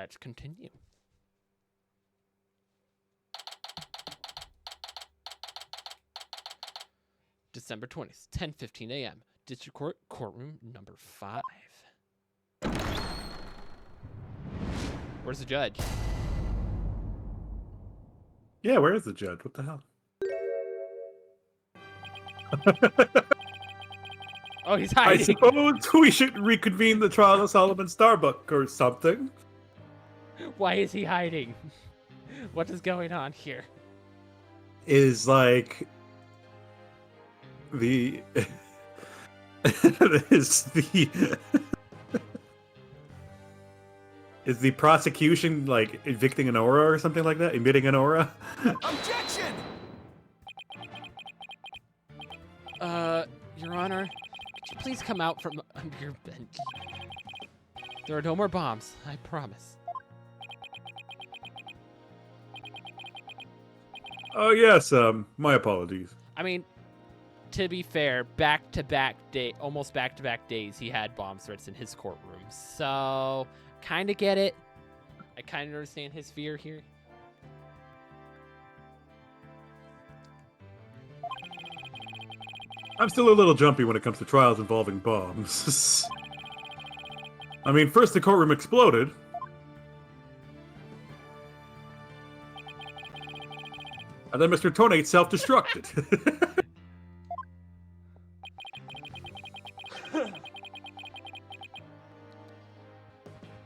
Let's continue. December 20th, 10:15 a.m. District Court, courtroom number 5. Where's the judge? Yeah, where is the judge? What the hell? Oh, he's I hiding. suppose we should reconvene the trial of Solomon Starbuck or something. Why is he hiding? What is going on here? Is like the is the prosecution like evicting an aura or something like that? Emitting an aura? Objection! Your Honor, could you please come out from under your bench? There are no more bombs, I promise. Oh yes, my apologies. I mean, to be fair, almost back-to-back days, he had bomb threats in his courtroom. So, kind of get it. I kind of understand his fear here. I'm still a little jumpy when it comes to trials involving bombs. I mean, first the courtroom exploded. And then Mr. Tonate self-destructed.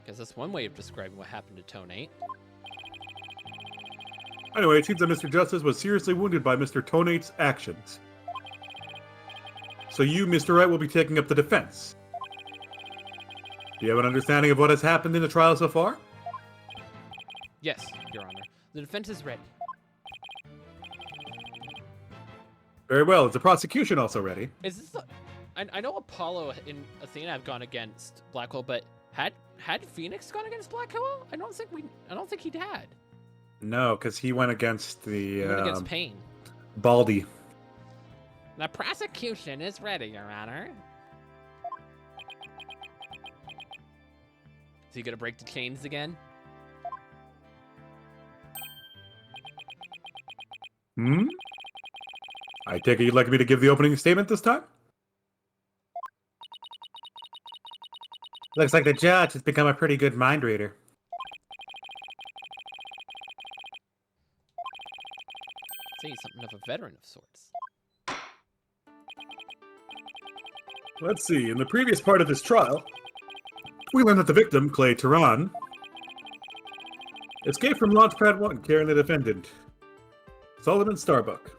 Because that's one way of describing what happened to Tonate. Anyway, it seems that Mr. Justice was seriously wounded by Mr. Tonate's actions. So you, Mr. Wright, will be taking up the defense. Do you have an understanding of what has happened in the trial so far? Yes, Your Honor. The defense is ready. Very well. Is the prosecution also ready? Is this the... I know Apollo and Athena have gone against Blackwell, but had Phoenix gone against Blackwell? I don't think he had. No, because he went against the He went against Payne. Baldy. The prosecution is ready, Your Honor. Is he gonna break the chains again? Hmm? I take it you'd like me to give the opening statement this time? Looks like the judge has become a pretty good mind reader. Say he's something of a veteran of sorts. Let's see. In the previous part of this trial, we learned that the victim, Clay Tehran, escaped from Launchpad 1 carrying the defendant, Solomon Starbuck.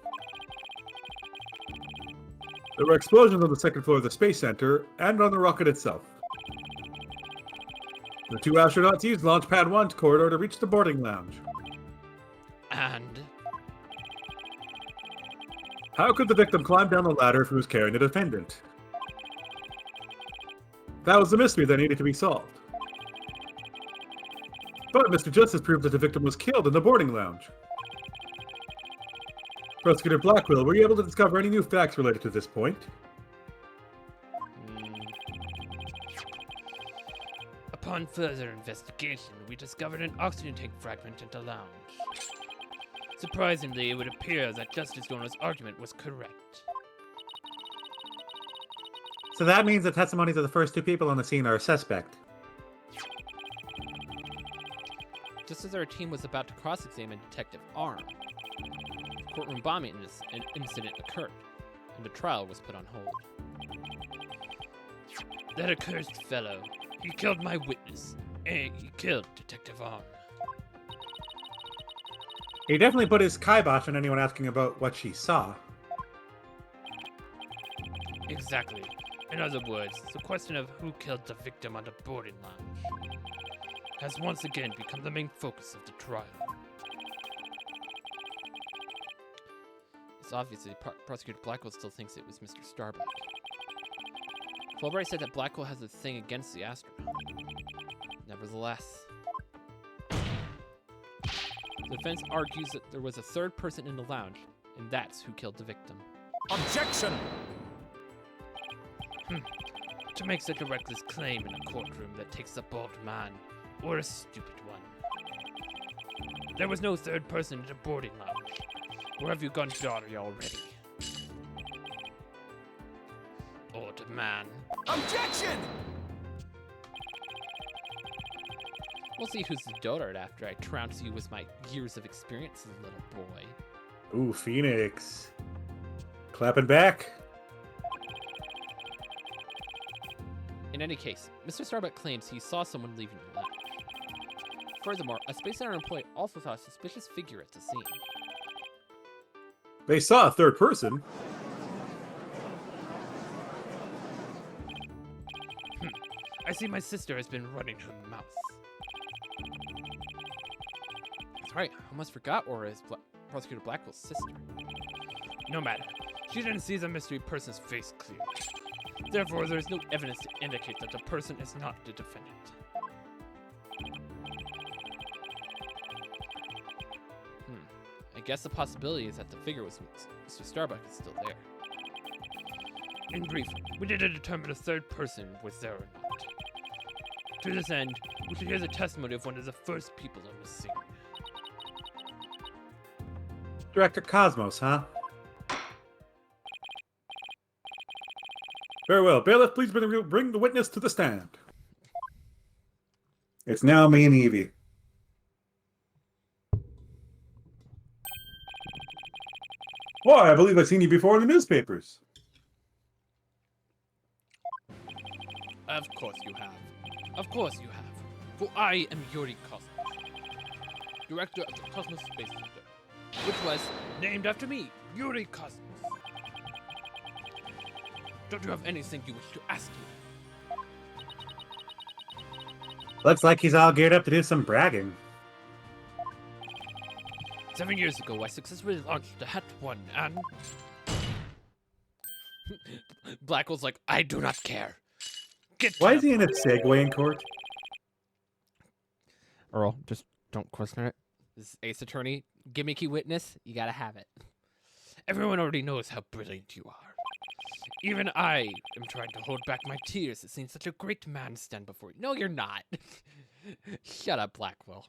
There were explosions on the second floor of the Space Center and on the rocket itself. The two astronauts used Launchpad 1's corridor to reach the boarding lounge. And How could the victim climb down the ladder if he was carrying the defendant? That was the mystery that needed to be solved. But Mr. Justice proved that the victim was killed in the boarding lounge. Prosecutor Blackwell, were you able to discover any new facts related to this point? Upon further investigation, we discovered an oxygen tank fragment in the lounge. Surprisingly, it would appear that Justice Dorner's argument was correct. So that means the testimonies of the first two people on the scene are suspect. Just as our team was about to cross-examine Detective Arm, the courtroom bombing incident occurred, and the trial was put on hold. That accursed fellow, he killed my witness, and he killed Detective Arm. He definitely put his kibosh on anyone asking about what she saw. Exactly. In other words, the question of who killed the victim on the boarding lounge has once again become the main focus of the trial. It's obvious that Prosecutor Blackwell still thinks it was Mr. Starbuck. Fulbright said that Blackwell has a thing against the astronaut. Nevertheless, the defense argues that there was a third person in the lounge, and that's who killed the victim. Objection! To make such a reckless claim in a courtroom that takes a bold man Or a stupid one. There was no third person in the boarding lounge. Where have you gone dotty already? Odd man. Objection! We'll see who's the dotard after I trounce you with my years of experience, little boy. Ooh, Phoenix. Clapping back. In any case, Mr. Starbuck claims he saw someone leaving the lounge. Furthermore, a Space Center employee also saw a suspicious figure at the scene. They saw a third person. I see my sister has been running her mouth. That's right, I almost forgot Aura is Prosecutor Blackwell's sister. No matter, she didn't see the mystery person's face clearly. Therefore, there is no evidence to indicate that the person is not the defendant. I guess the possibility is that the figure was Mr. Starbuck is still there. In brief, we need to determine if a third person was there or not. To this end, we should hear the testimony of one of the first people on the scene. Director Cosmos, huh? Very well. Bailiff, please bring the witness to the stand. It's now me and Evie. Why, I believe I've seen you before in the newspapers. Of course you have. Of course you have. For I am Yuri Cosmos, director of the Cosmos Space Center, which was named after me, Yuri Cosmos. Don't you have anything you wish to ask me? Looks like he's all geared up to do some bragging. 7 years ago, I successfully launched the HAT-1 and... Blackwell's like, I do not care. Why is he in a Segway in court? Earl, just don't question it. This is Ace Attorney, gimmicky witness, you gotta have it. Everyone already knows how brilliant you are. Even I am trying to hold back my tears at seeing such a great man stand before you. No, you're not. Shut up, Blackwell.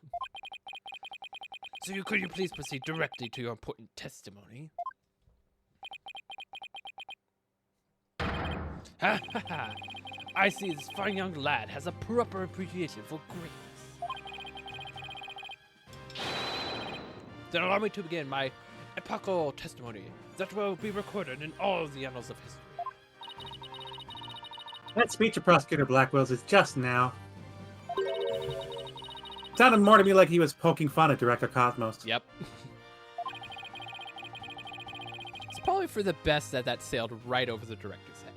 So could you please proceed directly to your important testimony? Ha ha ha! I see this fine young lad has a proper appreciation for greatness. Then allow me to begin my epochal testimony that will be recorded in all the annals of history. That speech of Prosecutor Blackwell's is just now. Sounded more to me like he was poking fun at Director Cosmos. Yep. It's probably for the best that that sailed right over the director's head.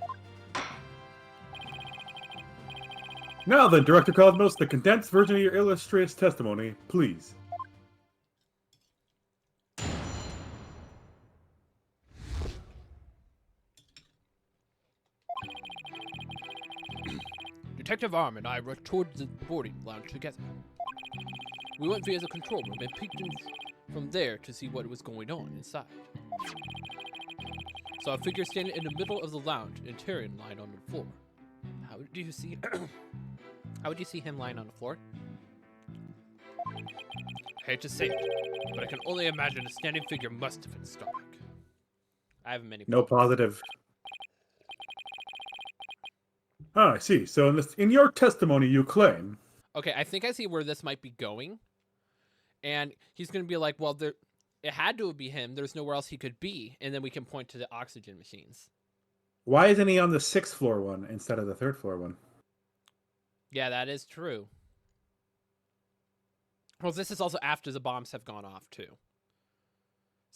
Now then, Director Cosmos, the condensed version of your illustrious testimony, please. Detective Arm and I rushed towards the boarding lounge together. We went via the control room and peeked in from there to see what was going on inside. Saw a figure standing in the middle of the lounge, and Tyrion lying on the floor. How do you see? How would you see him lying on the floor? I hate to say it, but I can only imagine a standing figure must have been Starbuck. I have many. No positive. Ah, I see. So in your testimony, you claim. Okay, I think I see where this might be going. And he's going to be like, well, it had to be him. There's nowhere else he could be. And then we can point to the oxygen machines. Why isn't he on the 6th floor one instead of the 3rd floor one? Yeah, that is true. Well, this is also after the bombs have gone off, too.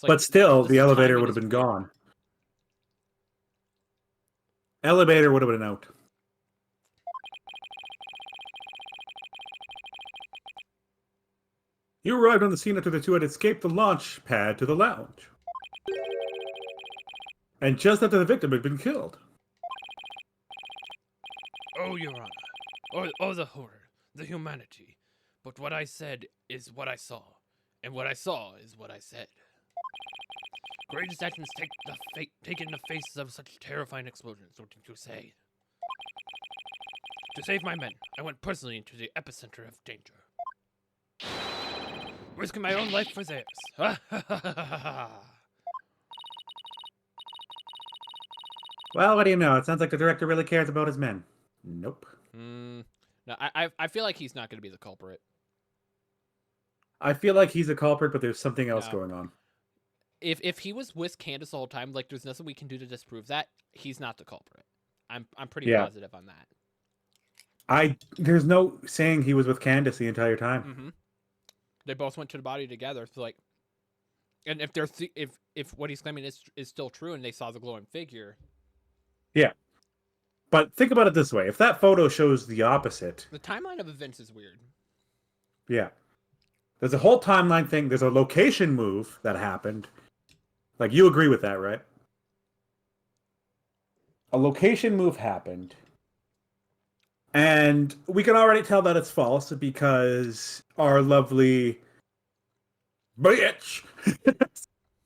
Like, but still, the elevator would have been gone. Elevator would have been out. You arrived on the scene after the two had escaped the launch pad to the lounge. And just after the victim had been killed. Oh, Your Honor. Oh, the horror. The humanity. But what I said is what I saw. And what I saw is what I said. Greatest actions take in the face of such terrifying explosions, wouldn't you say? To save my men, I went personally into the epicenter of danger. Risking my own life for theirs. Well, what do you know? It sounds like the director really cares about his men. Nope. No, I feel like he's not going to be the culprit. I feel like he's a culprit, but there's something else No. going on. If he was with Candace the whole time, like there's nothing we can do to disprove that. He's not the culprit. I'm pretty Yeah. positive on that. There's no saying he was with Candace the entire time. Mm-hmm. They both went to the body together. So like, and if they're if what he's claiming is still true, and they saw the glowing figure. Yeah. But think about it this way. If that photo shows the opposite... The timeline of events is weird. Yeah. There's a whole timeline thing. There's a location move that happened. Like, you agree with that, right? A location move happened. And we can already tell that it's false because our lovely bitch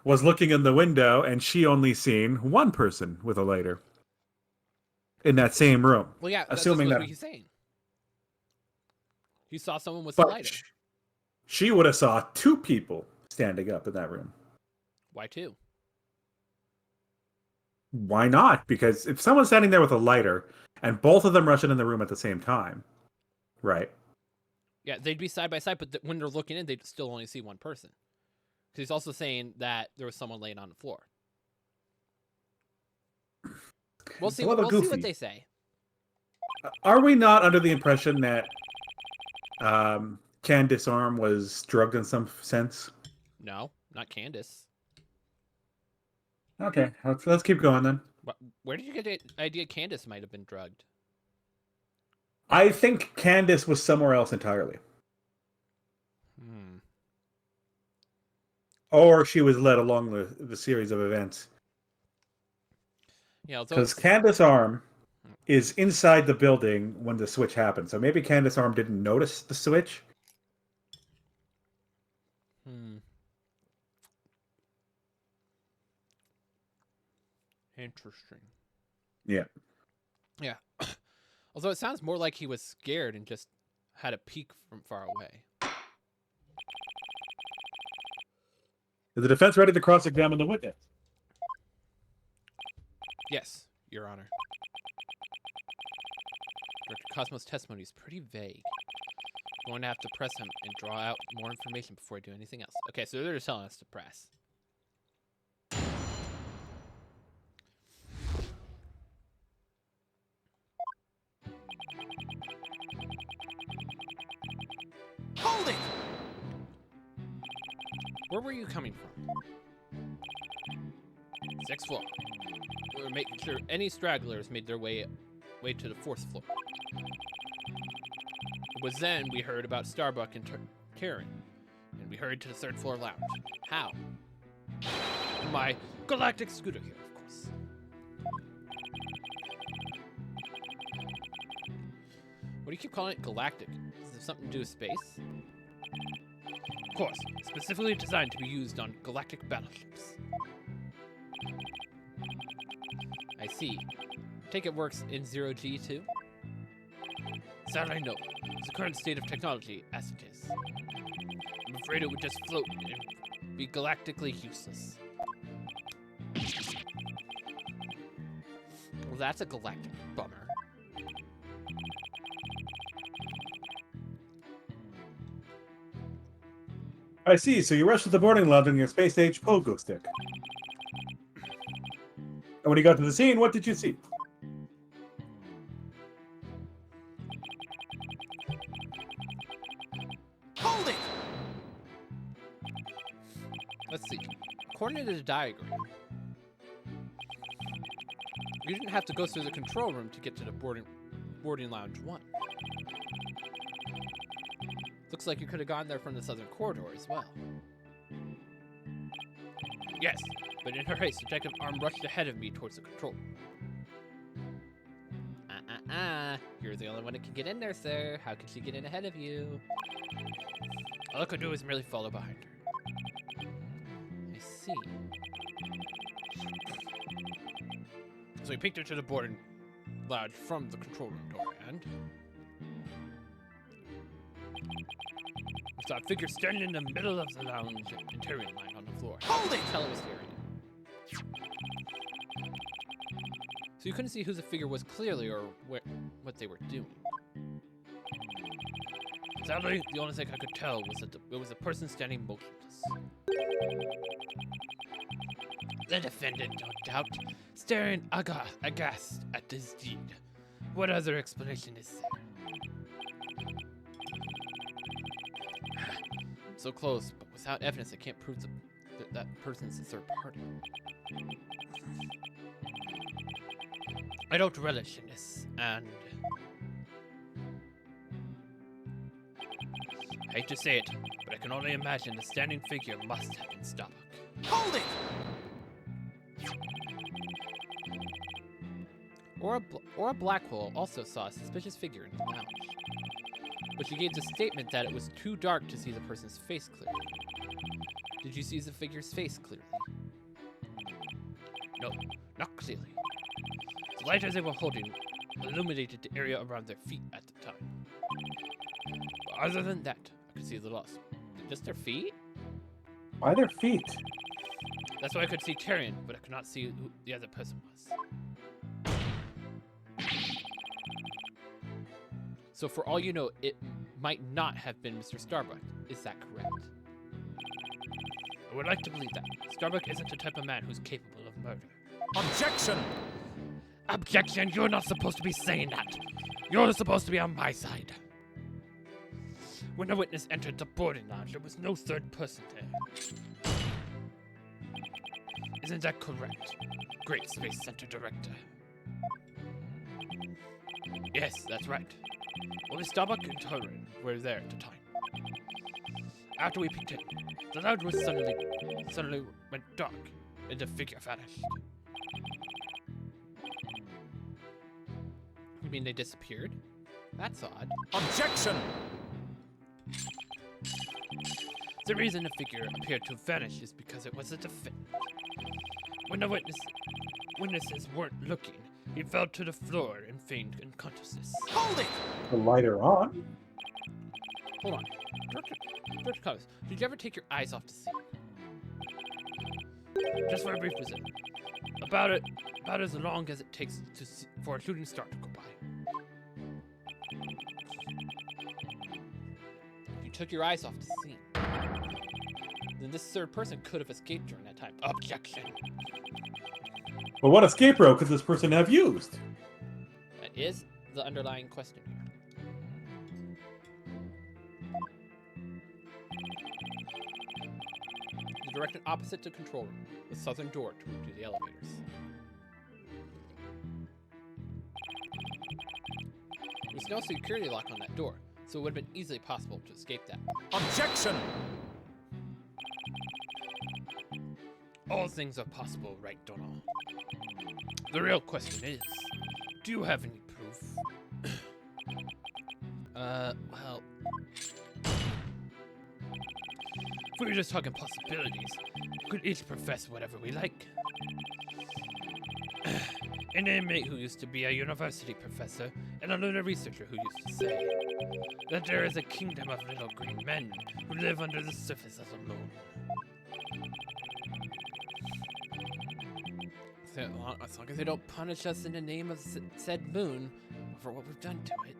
was looking in the window and she only seen one person with a lighter in that same room. Well, yeah, assuming that's that what he's saying. He saw someone with a but lighter. she would have saw two people standing up in that room. Why two? Why not? Because if someone's standing there with a lighter and both of them rush in the room at the same time, right? Yeah, they'd be side by side, but when they're looking in, they'd still only see one person. Because he's also saying that there was someone laying on the floor. We'll see. We'll see what they say. Are we not under the impression that Candace Arm was drugged in some sense? No, not Candace. Okay, let's keep going then. Where did you get the idea Candace might have been drugged? I think Candace was somewhere else entirely. Or she was led along the series of events. Yeah, because Candace Arm is inside the building when the switch happened. So maybe Candace Arm didn't notice the switch. Interesting. Yeah. Yeah. Although it sounds more like he was scared and just had a peek from far away. Is the defense ready to cross-examine the witness? Yes, Your Honor. Dr. Cosmo's testimony is pretty vague. I'm going to have to press him and draw out more information before I do anything else. Okay, so they're just telling us to press. Hold it! Where were you coming from? 6th floor. We were making sure any stragglers made their way to the 4th floor. It was then we heard about Starbuck and Karen, and we hurried to the 3rd floor lounge. How? My galactic scooter here, of course. What do you keep calling it galactic? Does it have something to do with space? Of course, specifically designed to be used on galactic battleships. I see. Take it works in 0G too? Sadly, no. It's the current state of technology as it is. I'm afraid it would just float and be galactically useless. Well, that's a galactic bummer. I see. So you rushed to the boarding lounge on your space-age pogo stick. And when you got to the scene, what did you see? Hold it! Let's see. According to the diagram, you didn't have to go through the control room to get to the boarding lounge 1. Looks like you could have gone there from the southern corridor as well. Yes, but in her haste, Detective Arm rushed ahead of me towards the control room. You're the only one that can get in there, sir. How could she get in ahead of you? All I could do was merely follow behind her. I see. So he peeked into the boarding lounge from the control room door. And I saw a figure standing in the middle of the lounge and Tyrion lying on the floor. Hold it! Tell it was Tyrion. So you couldn't see who the figure was clearly or what they were doing. Sadly, the only thing I could tell was that it was a person standing motionless. The defendant, no doubt, staring aghast at this deed. What other explanation is there? So close, but without evidence, I can't prove that person's a third party. I don't relish in this, and I hate to say it, but I can only imagine the standing figure must have been Starbuck. Hold it! Or a Blackwell also saw a suspicious figure in the lounge, but she gave the statement that it was too dark to see the person's face clearly. Did you see the figure's face clearly? No, not clearly. The light as they were holding illuminated the area around their feet at the time. But other than that, I could see the loss. Just their feet? Why their feet? That's why I could see Tyrion, but I could not see who the other person was. So for all you know, it might not have been Mr. Starbuck. Is that correct? I would like to believe that. Starbuck isn't the type of man who's capable of murder. Objection! Objection! You're not supposed to be saying that! You're supposed to be on my side! When the witness entered the boarding lounge, there was no third person there. Isn't that correct, Great Space Center Director? Yes, that's right. Only Starbuck and Tyrion were there at the time. After we peeked in, the lounge was suddenly went dark, and the figure vanished. You mean they disappeared? That's odd. Objection! The reason the figure appeared to vanish is because it was a defendant. When the witnesses weren't looking, he fell to the floor and feigned unconsciousness. Hold it! The lighter on? Hold on. Director Covers, did you ever take your eyes off the scene? Just for a brief visit. About as long as it takes for a shooting star to go by. If you took your eyes off the scene, then this third person could have escaped during that time. Objection. But what escape route could this person have used? That is the underlying question here. The direction opposite to control room, the southern door to the elevators. There's no security lock on that door, so it would have been easily possible to escape that. Objection! All things are possible, right, Donald? The real question is, do you have any proof? Well... If we were just talking possibilities, we could each profess whatever we like. An inmate who used to be a university professor and a lunar researcher who used to say that there is a kingdom of little green men who live under the surface of the moon. So, as long as they don't punish us in the name of said moon for what we've done to it.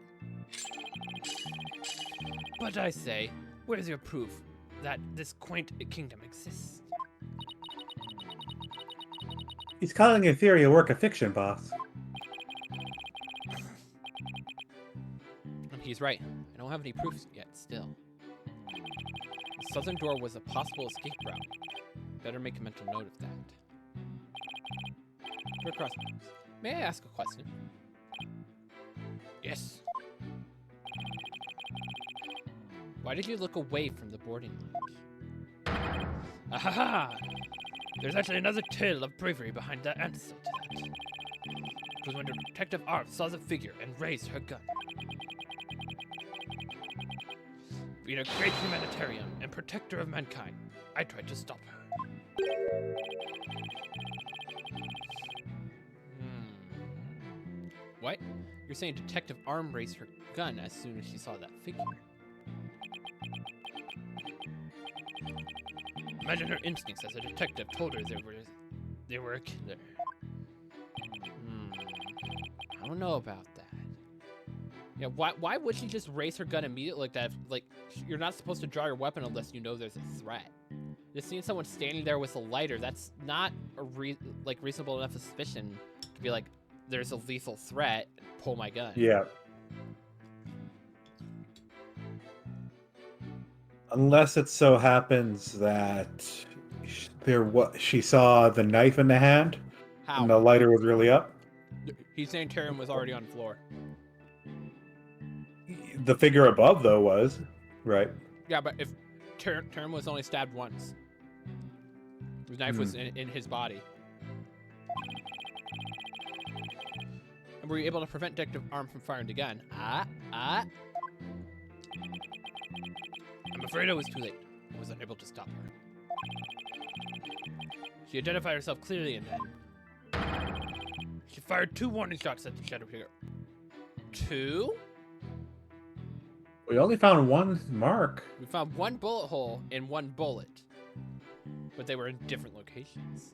But I say, where's your proof that this quaint kingdom exists? He's calling a theory a work of fiction, boss. And he's right. I don't have any proofs yet, still. The southern door was a possible escape route. Better make a mental note of that. May I ask a question? Yes. Why did you look away from the boarding lounge? Ahaha! There's actually another tale of bravery behind the answer to that. It was when Detective Arp saw the figure and raised her gun. Being a great humanitarian and protector of mankind, I tried to stop her. What? You're saying Detective Arm raised her gun as soon as she saw that figure. Imagine her instincts as a detective told her they were a killer. I don't know about that. Yeah, why would she just raise her gun immediately like that? Like, you're not supposed to draw your weapon unless you know there's a threat. Just seeing someone standing there with a lighter, that's not a reasonable enough suspicion to be like, there's a lethal threat, pull my gun. Yeah. Unless it so happens that she saw the knife in the hand, How? and the lighter was really up. He's saying Tyrion was already on the floor. The figure above, though, was right. Yeah, but if Tyrion was only stabbed once, the knife was in his body. And were you able to prevent Detective Arm from firing the gun? I'm afraid it was too late. I was unable to stop her. She identified herself clearly and then she fired 2 warning shots at the shadow figure. 2? We only found one mark. We found 1 bullet hole in 1 bullet, but they were in different locations.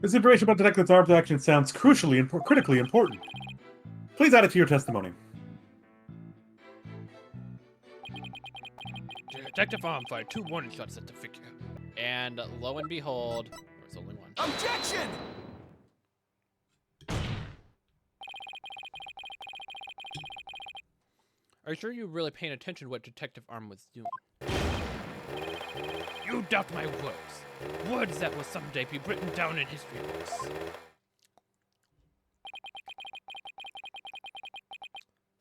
This information about Detective Arm's action sounds critically important. Please add it to your testimony. Detective Arm fired 2 warning shots at the figure. And lo and behold, there was only 1. Objection! Are you sure you were really paying attention to what Detective Arm was doing? You doubt my words. Words that will someday be written down in history books.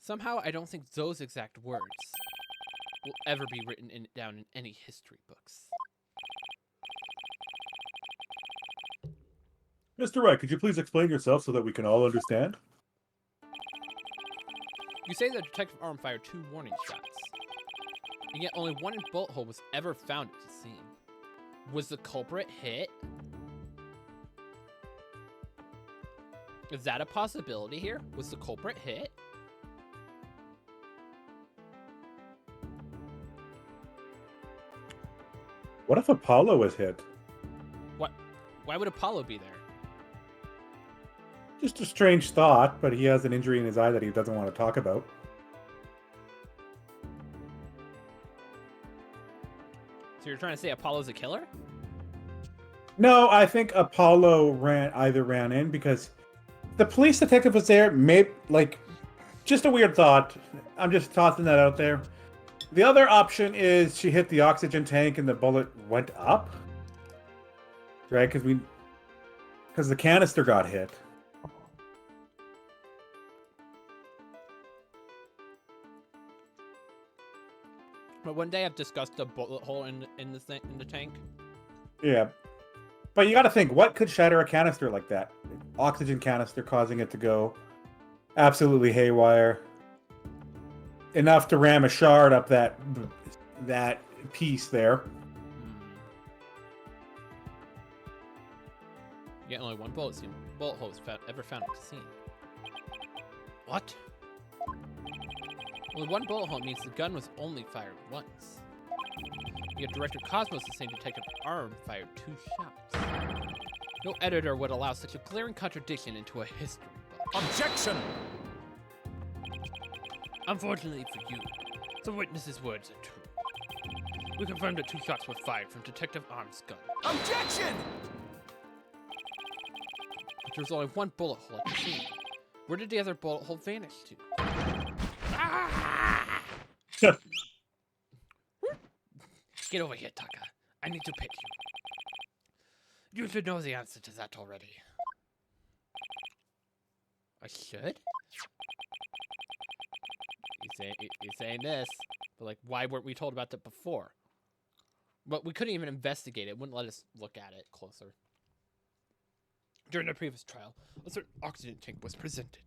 Somehow, I don't think those exact words will ever be written down in any history books. Mr. Wright, could you please explain yourself so that we can all understand? You say that Detective Arm fired 2 warning shots, and yet only 1 bullet hole was ever found at the scene. Was the culprit hit? Is that a possibility here? Was the culprit hit? What if Apollo was hit? What? Why would Apollo be there? Just a strange thought, but he has an injury in his eye that he doesn't want to talk about. So you're trying to say Apollo's a killer? No, I think Apollo ran in because the police detective was there. Maybe, like, just a weird thought. I'm just tossing that out there. The other option is she hit the oxygen tank and the bullet went up, right? Because the canister got hit. But one day I've discussed a bullet hole in the tank. Yeah, but you got to think, what could shatter a canister like that? Oxygen canister causing it to go absolutely haywire. Enough to ram a shard up that piece there. Yeah, only 1 bullet hole was ever found at the scene. What? Only 1 bullet hole means the gun was only fired once. Yet Director Cosmos is saying Detective Arm fired 2 shots. No editor would allow such a glaring contradiction into a history book. Objection! Unfortunately for you, the witness's words are true. We confirmed that 2 shots were fired from Detective Arm's gun. Objection! But there was only 1 bullet hole at the scene. Where did the other bullet hole vanish to? Ah! Get over here, Taka. I need to pet you. You should know the answer to that already. I should? He's saying this, but like, why weren't we told about that before? But we couldn't even investigate it. It wouldn't let us look at it closer. During the previous trial, a certain oxygen tank was presented.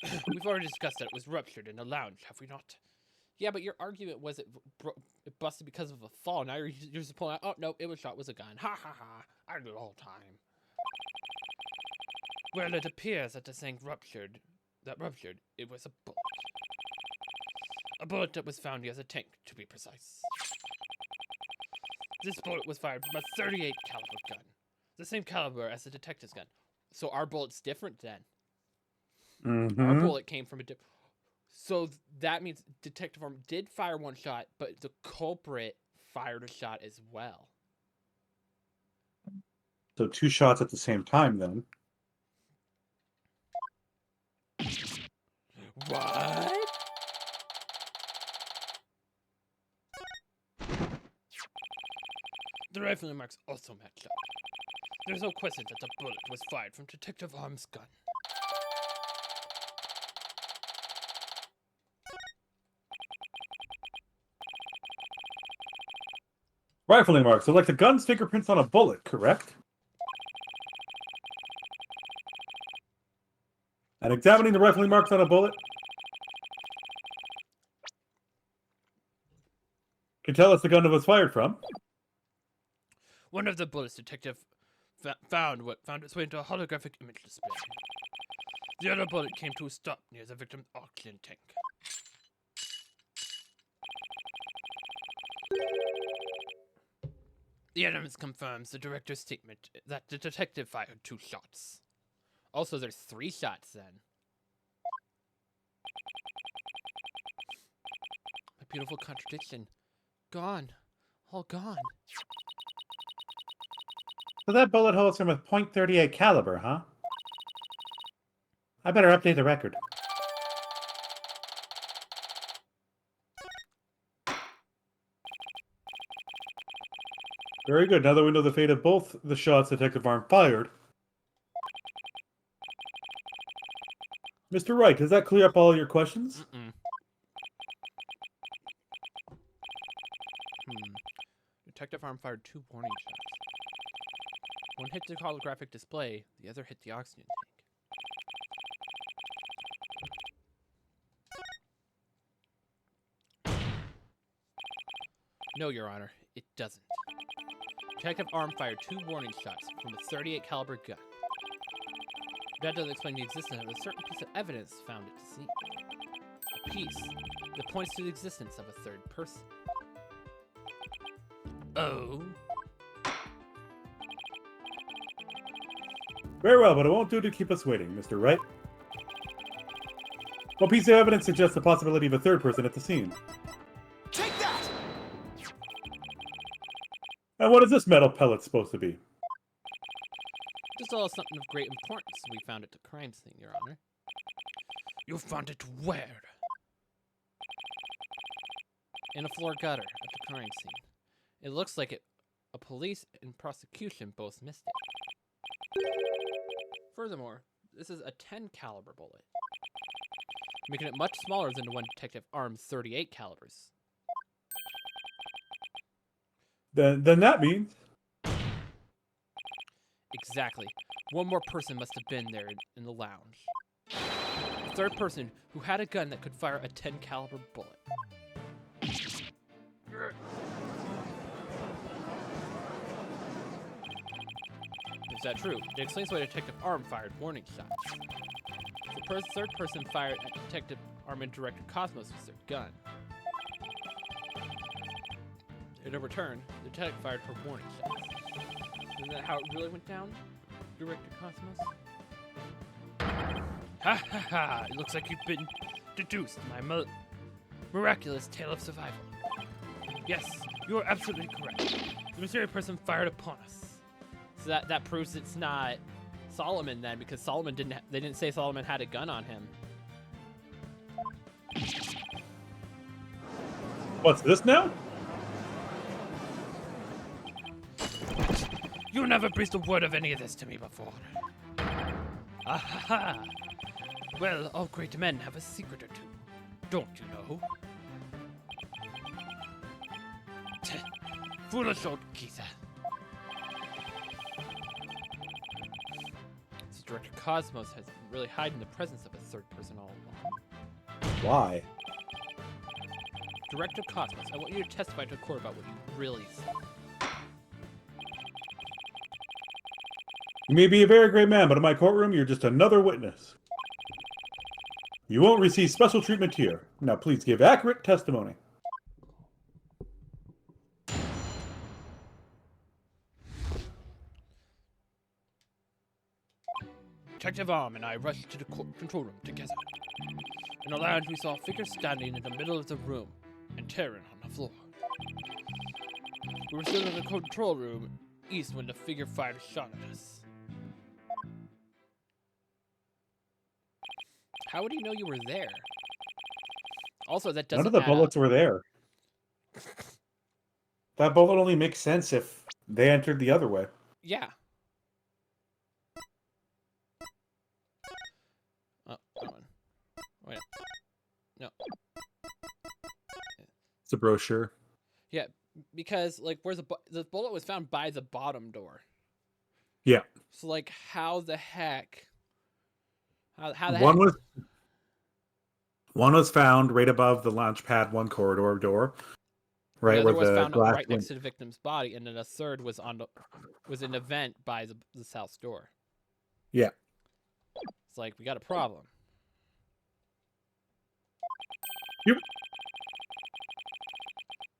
We've already discussed that it was ruptured in a lounge, have we not? Yeah, but your argument was it busted because of a fall. Now you're just pulling out, oh, no, it was shot with a gun. Ha ha ha. I do it all the time. Well, it appears that the thing ruptured. It was a bullet. A bullet that was found near the tank, to be precise. This bullet was fired from a 38 caliber gun. The same caliber as the detective's gun. So our bullet's different then. Our bullet came from a So that means Detective Arm did fire one shot, but the culprit fired a shot as well. So 2 shots at the same time, then. What? The rifling marks also match up. There's no question that the bullet was fired from Detective Arm's gun. Rifling marks. So like the gun's fingerprints on a bullet, correct? And examining the rifling marks on a bullet can tell us the gun it was fired from. One of the bullets Detective found its way into a holographic image display. The other bullet came to a stop near the victim's oxygen tank. The evidence confirms the director's statement that the detective fired 2 shots. Also, there's 3 shots then. A beautiful contradiction. Gone. All gone. So that bullet hole's from a .38 caliber, huh? I better update the record. Very good. Now that we know the fate of both the shots Detective Arm fired. Mr. Wright, does that clear up all your questions? Detective Arm fired 2 warning shots. One hit the holographic display, the other hit the oxygen tank. No, Your Honor, it doesn't. Detective Arm fired 2 warning shots from a 38 caliber gun. That doesn't explain the existence of a certain piece of evidence found at the scene. A piece that points to the existence of a third person. Oh. Very well, but it won't do to keep us waiting, Mr. Wright. What piece of evidence suggests the possibility of a third person at the scene? Take that! And what is this metal pellet supposed to be? Just all something of great importance we found at the crime scene, Your Honor. You found it where? In a floor gutter at the crime scene. It looks like a police and prosecution both missed it. Furthermore, this is a 10 caliber bullet, making it much smaller than the one Detective Arm's 38 calibers. Then that means... Exactly. One more person must have been there in the lounge. A third person who had a gun that could fire a 10 caliber bullet. Is that true? It explains why Detective Arm fired warning shots. The third person fired at Detective Arm and Director Cosmos with their gun. In return, the detective fired her warning shots. Isn't that how it really went down, Director Cosmos? Ha ha ha! It looks like you've been deduced my miraculous tale of survival. Yes, you are absolutely correct. The mysterious person fired upon us. So that proves it's not Solomon then, because they didn't say Solomon had a gun on him. What's this now? You never breathed a word of any of this to me before. Ah ha ha! Well, all great men have a secret or two, don't you know? Foolish old geezer. So Director Cosmos has been really hiding the presence of a third person all along. Why? Director Cosmos, I want you to testify to the court about what you really said. You may be a very great man, but in my courtroom, you're just another witness. You won't receive special treatment here. Now, please give accurate testimony. Detective Arm and I rushed to the control room together. In the lounge, we saw a figure standing in the middle of the room and tearing on the floor. We were still in the control room east when the figure fired a shot at us. How would he know you were there? Also, that doesn't None of the add up. bullets were there. That bullet only makes sense if they entered the other way. Yeah. Oh, that one. Wait. No. It's a brochure. Yeah, because like, where's the bullet was found by the bottom door. Yeah. So like, how the heck? How the One heck? was found right above the launch pad 1 corridor door, The right other where was the found glass right went. next to the victim's body, and then a third was an event by the south door. Yeah. It's like, we got a problem.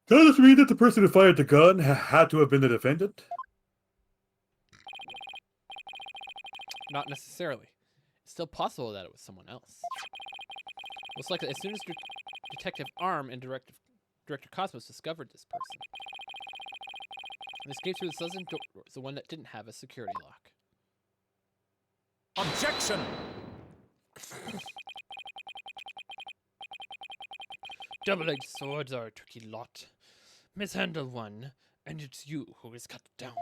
Does this mean that the person who fired the gun had to have been the defendant? Not necessarily. It's still possible that it was someone else. Most likely, as soon as Detective Arm and Director Cosmos discovered this person, and escaped through the southern door, the one that didn't have a security lock. Objection! Double-edged swords are a tricky lot. Mishandle one, and it's you who is cut down.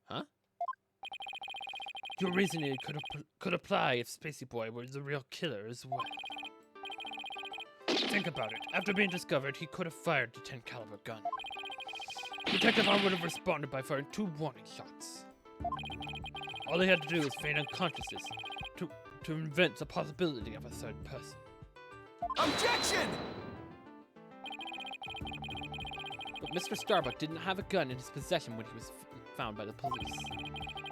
Huh? Your reasoning could apply if Spacey Boy were the real killer as well. Think about it. After being discovered, he could have fired the 10 caliber gun. Detective Arm would have responded by firing 2 warning shots. All he had to do was feign unconsciousness to invent the possibility of a third person. Objection! But Mr. Starbuck didn't have a gun in his possession when he was found by the police.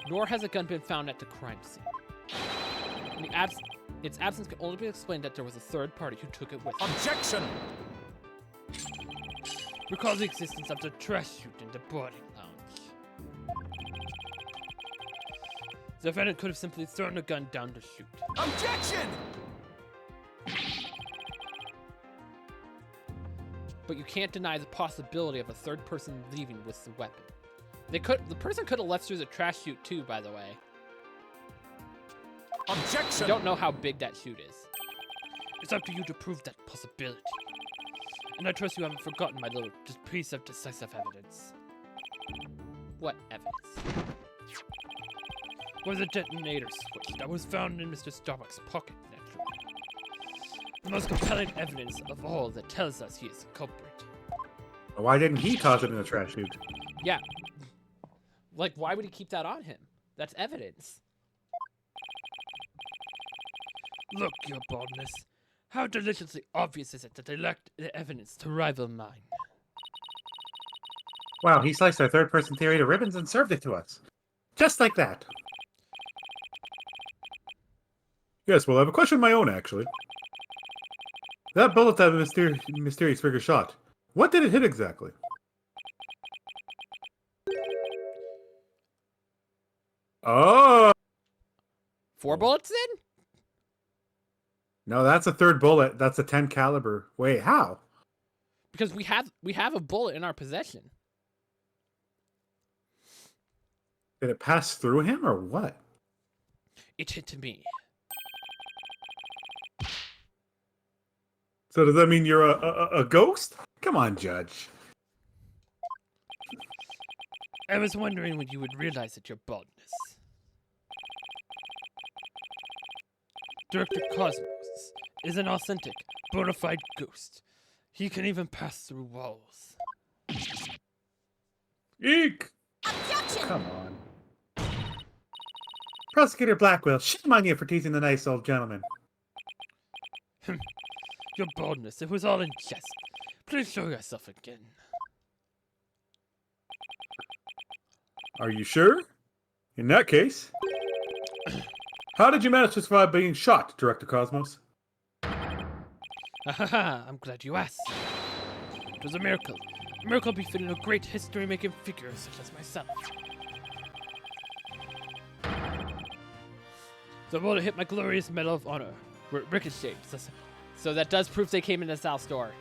Nor has a gun been found at the crime scene. Its absence can only be explained that there was a third party who took it with him. Objection! Recall the existence of the trash chute in the boarding lounge. The defendant could have simply thrown the gun down the chute. Objection! But you can't deny the possibility of a third person leaving with the weapon. The person could have left through the trash chute too, by the way. Objection! You don't know how big that chute is. It's up to you to prove that possibility. And I trust you haven't forgotten my little piece of decisive evidence. What evidence? Was a detonator switch that was found in Mr. Starbuck's pocket, naturally. The most compelling evidence of all that tells us he is the culprit. Why didn't he toss it in the trash chute? Yeah. Like, why would he keep that on him? That's evidence. Look, your baldness. How deliciously obvious is it that they lacked the evidence to rival mine? Wow, he sliced our third-person theory to ribbons and served it to us. Just like that. Yes, well, I have a question of my own, actually. That bullet that mysterious figure shot, what did it hit exactly? Oh! 4 bullets then? No, that's a third bullet. That's a 10 caliber. Wait, how? Because we have a bullet in our possession. Did it pass through him or what? It hit me. So does that mean you're a ghost? Come on, Judge. I was wondering when you would realize that your baldness. Director Cosmos is an authentic, bona fide ghost. He can even pass through walls. Eek! Objection! Come on. Prosecutor Blackwell, shame on you for teasing the nice old gentleman. Your baldness, it was all in jest. Please show yourself again. Are you sure? In that case, how did you manage to survive being shot, Director Cosmos? I'm glad you asked. It was a miracle. A miracle befitting a great history-making figure such as myself. The bullet hit my glorious Medal of Honor, where it ricocheted. So that does prove they came in the South Store.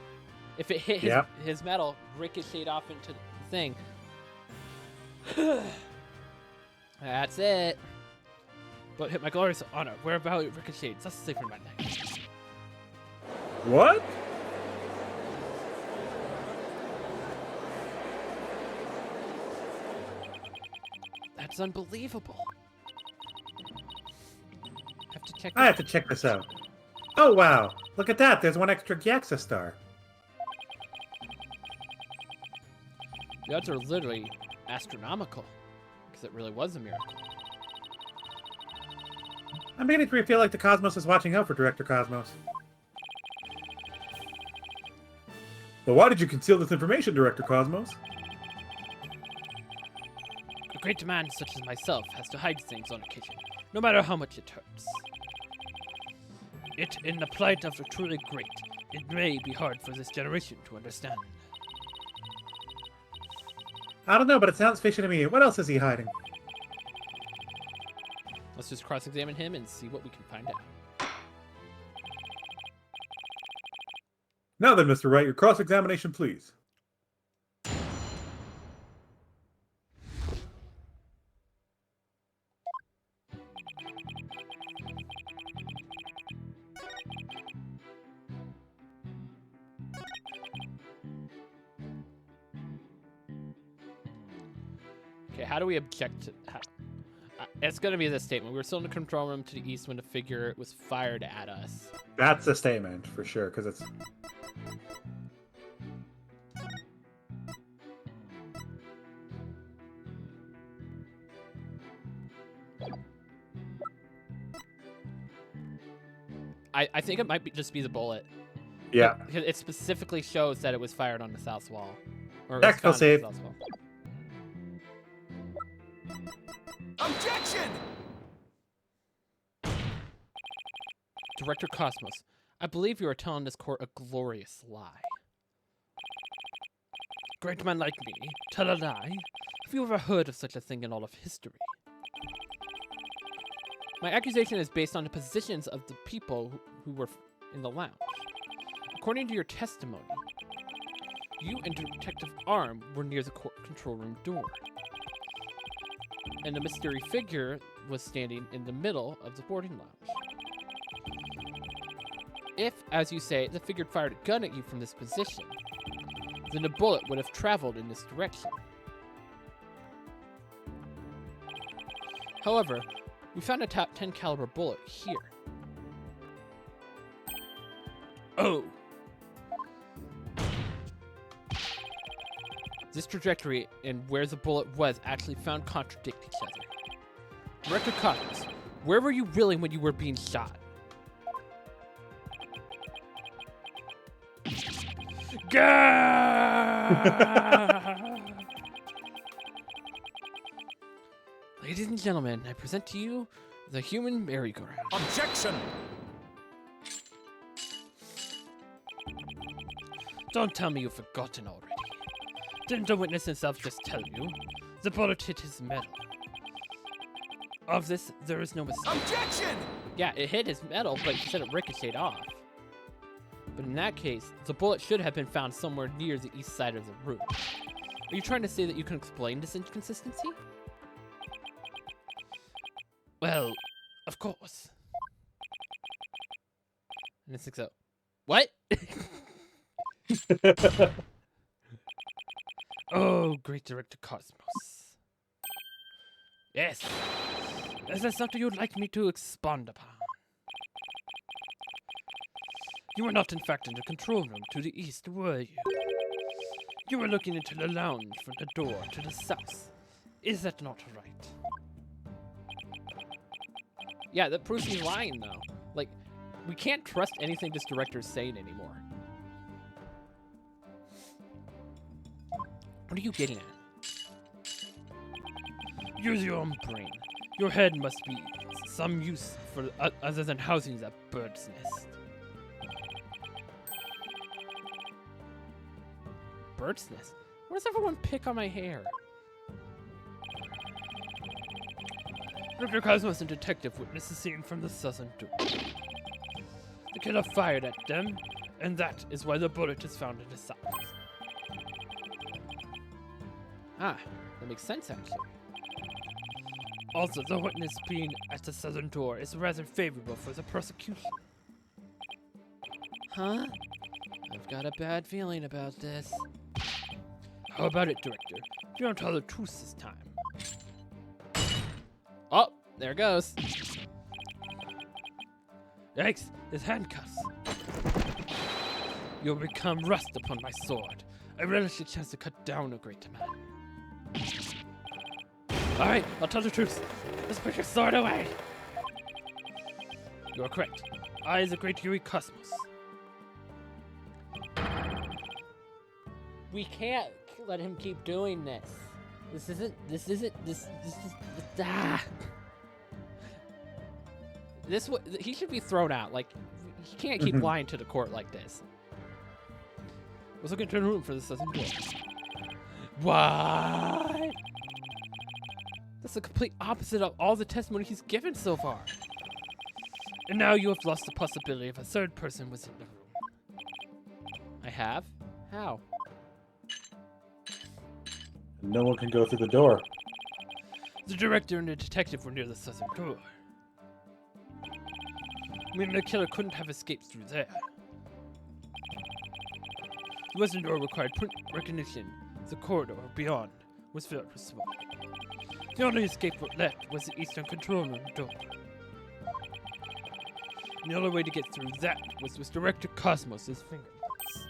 If it hit his medal, ricocheted off into the thing. That's it. But hit my glorious honor. Where about it ricocheted? That's safe in my neck. What? That's unbelievable. I have to check this out. Oh, wow. Look at that. There's one extra Gyaxa star. The odds are literally astronomical. Because it really was a miracle. I'm beginning to feel like the Cosmos is watching out for Director Cosmos. But why did you conceal this information, Director Cosmos? A great man such as myself has to hide things on occasion, no matter how much it hurts. It, in the plight of the truly great, it may be hard for this generation to understand. I don't know, but it sounds fishy to me. What else is he hiding? Let's just cross-examine him and see what we can find out. Now then, Mr. Wright, your cross-examination, please. Okay, how do we object to... it's going to be this statement. We were still in the control room to the east when the figure was fired at us. That's a statement, for sure, because it's... I think it might be just be the bullet. Yeah. It specifically shows that it was fired on the south wall. Or it was Tactical found on the save. south wall. Objection! Director Cosmos, I believe you are telling this court a glorious lie. Great man like me, tell a lie? Have you ever heard of such a thing in all of history? My accusation is based on the positions of the people who were in the lounge. According to your testimony, you and Detective Arm were near the court control room door. And the mystery figure was standing in the middle of the boarding lounge. If, as you say, the figure fired a gun at you from this position, then the bullet would have traveled in this direction. However, we found a top 10 caliber bullet here. Oh! This trajectory and where the bullet was actually found contradict each other. Director Cosmos, where were you really when you were being shot? Ladies and gentlemen, I present to you the human merry-go-round. Objection! Don't tell me you've forgotten already. Didn't the witness himself just tell you? The bullet hit his medal. Of this, there is no mistake. Objection! Yeah, it hit his medal, but he said it ricocheted off. But in that case, the bullet should have been found somewhere near the east side of the room. Are you trying to say that you can explain this inconsistency? Well, of course. And it's 6-0. What? Oh, great Director Cosmos. Yes. Is there something you'd like me to expand upon? You were not, in fact, in the control room to the east, were you? You were looking into the lounge from the door to the south. Is that not right? Yeah, that proves he's lying, though. Like, we can't trust anything this director's saying anymore. What are you getting at? Use your own brain. Your head must be some use for other than housing that bird's nest. Bird's nest? Why does everyone pick on my hair? Dr. Cosmos and Detective witness the scene from the southern door. The killer fired at them, and that is why the bullet is found in his side. Ah, that makes sense actually. Also, the witness being at the southern door is rather favorable for the prosecution. Huh? I've got a bad feeling about this. How about it, Director? You don't tell the truth this time. Oh, there it goes. Yikes, his handcuffs. You'll become rust upon my sword. I relish the chance to cut down a great man. Alright, I'll tell the truth. Let's put your sword away. You are correct. I, the great Yuri Cosmos. We can't let him keep doing this. This is, he should be thrown out. Like, he can't keep lying to the court like this. Let's look into the room for the southern door. What? That's the complete opposite of all the testimony he's given so far. And now you have lost the possibility of a third person was in the room. I have? How? No one can go through the door. The director and the detective were near the southern door. Meaning the killer couldn't have escaped through there. The western door required print recognition. The corridor beyond was filled with smoke. The only escape left was the eastern control room door. And the only way to get through that was with Director Cosmos' fingerprints.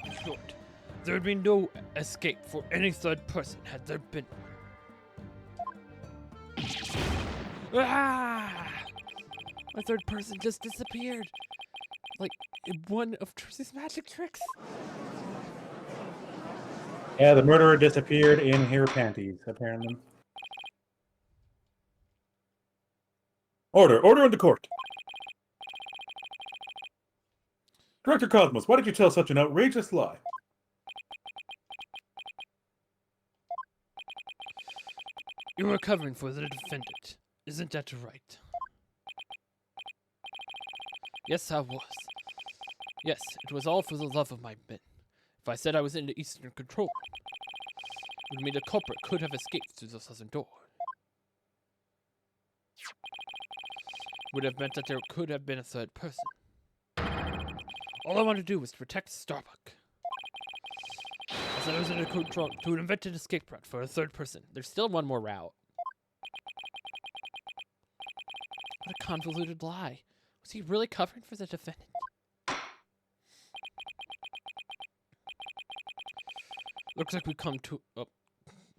In short, there would be no escape for any third person had there been. Ah! My third person just disappeared. Like one of Trixie's magic tricks. Yeah, the murderer disappeared in her panties, apparently. Order! Order in the court! Director Cosmos, why did you tell such an outrageous lie? You were covering for the defendant. Isn't that right? Yes, I was. Yes, it was all for the love of my men. If I said I was in the eastern control room, it would mean the culprit could have escaped through the southern door. Would have meant that there could have been a third person. All I wanted to do was to protect Starbuck. I said I was in the control to invent an escape route for a third person. There's still one more route. What a convoluted lie. Was he really covering for the defendant? Looks like we've come to... Oh.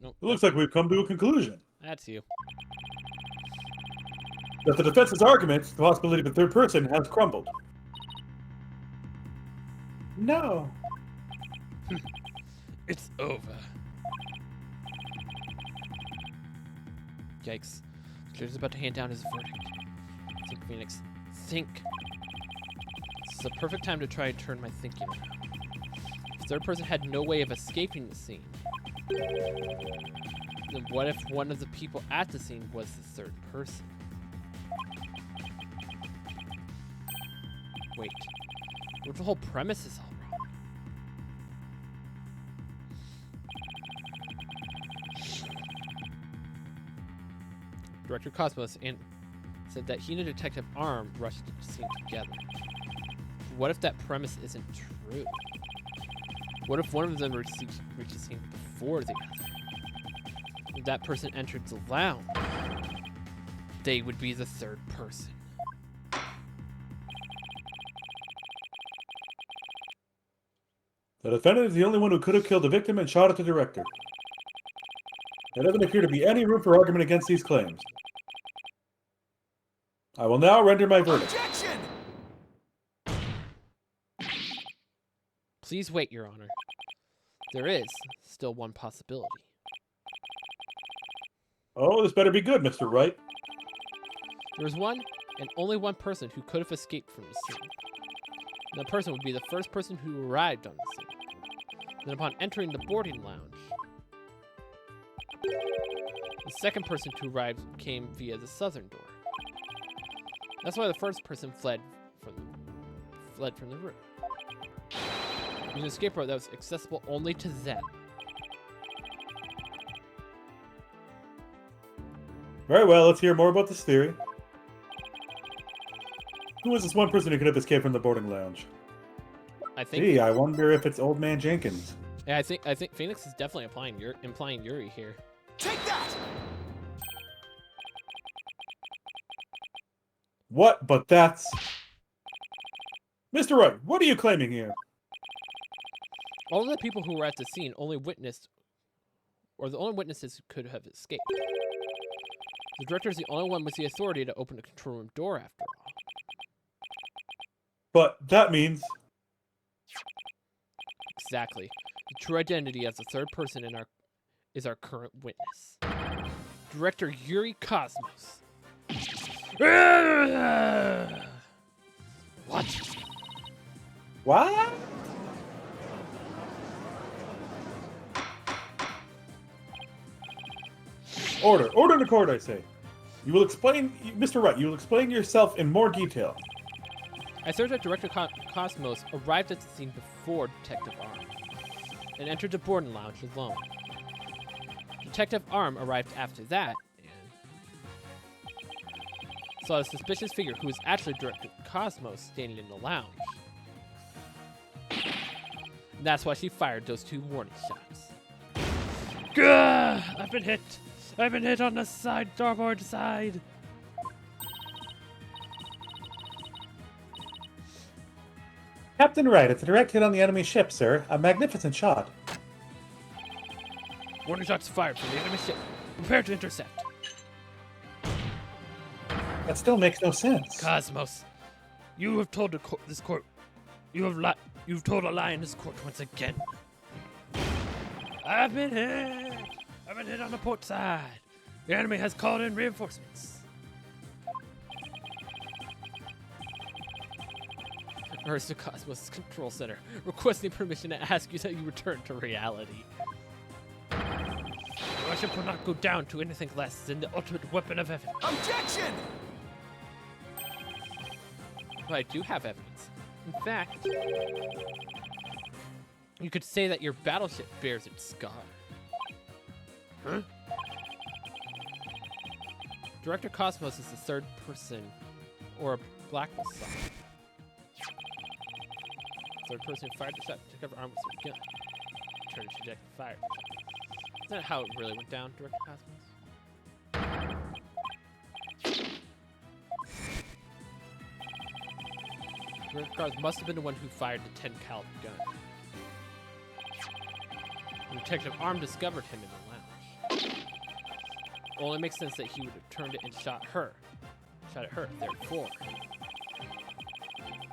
No. It looks like we've come to a conclusion. That's you. That the defense's argument, the possibility of a third person, has crumbled. No. It's over. Yikes. Judge's about to hand down his verdict. Think, Phoenix. Think. This is a perfect time to try and turn my thinking around. If the third person had no way of escaping the scene, then what if one of the people at the scene was the third person? Wait. What if the whole premise is all wrong? Director Cosmos said that he and Detective Arm rushed the scene together. What if that premise isn't true? What if one of them reached the scene before the other? If that person entered the lounge, they would be the third person. The defendant is the only one who could have killed the victim and shot at the director. There doesn't appear to be any room for argument against these claims. I will now render my verdict. Objection! Please wait, Your Honor. There is still one possibility. Oh, this better be good, Mr. Wright. There is one and only one person who could have escaped from the scene. And that person would be the first person who arrived on the scene. Then upon entering the boarding lounge, the second person to arrive came via the southern door. That's why the first person fled from the room. Using an escape route that was accessible only to them. Very well, let's hear more about this theory. Who was this one person who could have escaped from the boarding lounge? I think. Gee, I wonder if it's Old Man Jenkins. Yeah, I think Phoenix is definitely implying Yuri here. Take that! What? But that's... Mr. Wright, what are you claiming here? All of the people who were at the scene only witnessed, or the only witnesses who could have escaped. The director is the only one with the authority to open the control room door, after all. But that means... Exactly. The true identity as the third person is our current witness. Director Yuri Cosmos. What? What? Order. Order in the court, I say. You will explain... Mr. Wright, you will explain yourself in more detail. I served that Director Cosmos arrived at the scene before Detective Arm and entered the boarding lounge alone. Detective Arm arrived after that and saw a suspicious figure who was actually Director Cosmos standing in the lounge. And that's why she fired those 2 warning shots. Gah! I've been hit! I've been hit on the starboard side! Captain Wright, it's a direct hit on the enemy ship, sir. A magnificent shot. Warning shots fired from the enemy ship. Prepare to intercept. That still makes no sense. Cosmos, you have told this court. You've told a lie in this court once again. I've been hit. I've been hit on the port side. The enemy has called in reinforcements. Ursa Cosmos Control Center, requesting permission to ask you that you return to reality. Your ship will not go down to anything less than the ultimate weapon of evidence. Objection! Well, I do have evidence. In fact, you could say that your battleship bears its scar. Huh? Director Cosmos is the third person, or a blacklist side. Third person who fired the shot to cover arm with their gun. Turned to eject the fire. Is that how it really went down, Director Cosmos? Director Cosmos must have been the one who fired the 10 caliber gun. When Detective Arm discovered him in the lounge. Only makes sense that he would have turned it and shot her. Shot at her, therefore.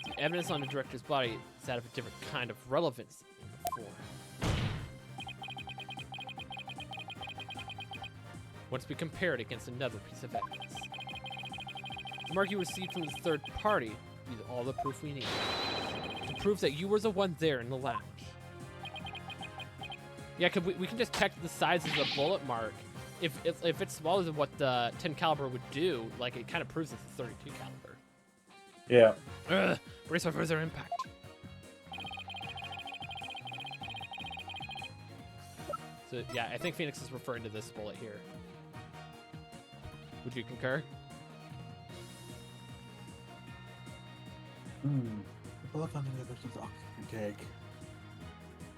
The evidence on the director's body is that of a different kind of relevance than before. Once we compare it against another piece of evidence. The mark you received from the third party is all the proof we need. To prove that you were the one there in the lounge. Yeah, we can just check the size of the bullet mark. If it's smaller than what the 10 caliber would do, like it kind of proves it's a 32 caliber. Yeah. Brace for further impact. So yeah, I think Phoenix is referring to this bullet here. Would you concur? Take.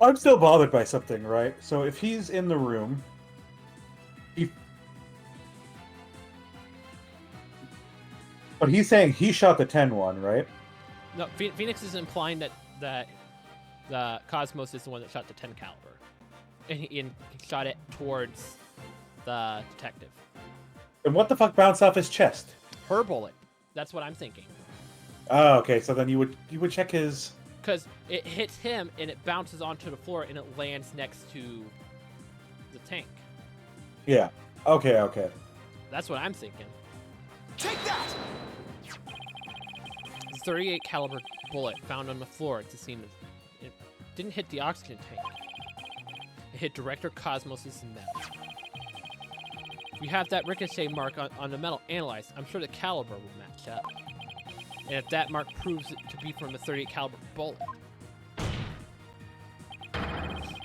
I'm still bothered by something, right? So if he's in the room, but he's saying he shot the 10-1, right? No, Phoenix is implying that the Cosmos is the one that shot the 10 caliber, and he shot it towards the detective. And what the fuck bounced off his chest? Her bullet. That's what I'm thinking. Oh, okay. So then you would check his. Because it hits him and it bounces onto the floor and it lands next to the tank. Yeah. Okay, okay. That's what I'm thinking. Take that! The 38 caliber bullet found on the floor at the scene. It didn't hit the oxygen tank. It hit Director Cosmos' metal. If you have that ricochet mark on the metal analyzed, I'm sure the caliber will match up. And if that mark proves it to be from a 38 caliber bullet,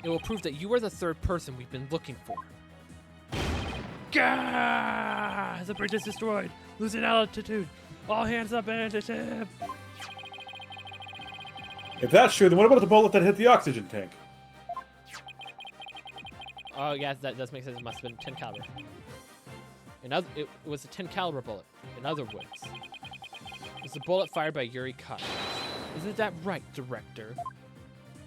it will prove that you are the third person we've been looking for. Gah! The bridge is destroyed. Losing altitude. All hands up and into ship. If that's true, then what about the bullet that hit the oxygen tank? Oh yeah, that does make sense. It must have been 10 caliber. It was a 10 caliber bullet. In other words, it was a bullet fired by Yuri Cosmos. Isn't that right, Director?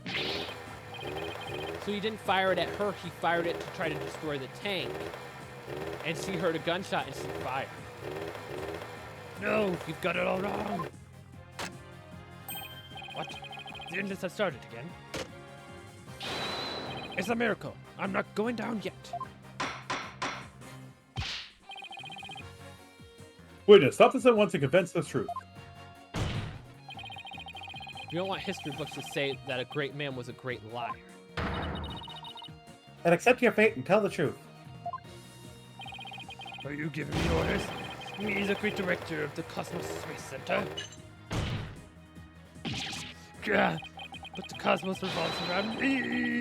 So he didn't fire it at her. He fired it to try to destroy the tank. And she heard a gunshot and she fired. No, you've got it all wrong. What? The engines have started again. It's a miracle. I'm not going down yet. Witness, stop this at once and confess the truth. You don't want history books to say that a great man was a great liar. And accept your fate and tell the truth. Are you giving me orders? Me, the great director of the Cosmos Space Center? Gah! But the cosmos revolves around me!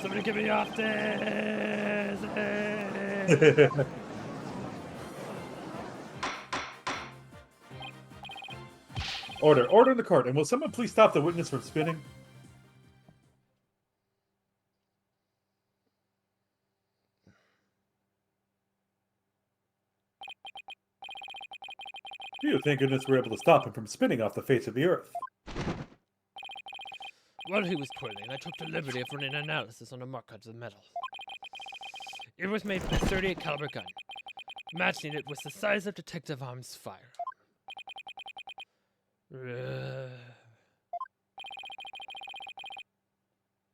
Somebody get me off this! Order in the court, and will someone please stop the witness from spinning? Phew, thank goodness we're able to stop him from spinning off the face of the earth. While he was twirling, I took the liberty of running an analysis on the mark of the metal. It was made from a 38 caliber gun, matching it with the size of Detective Arm's firearm.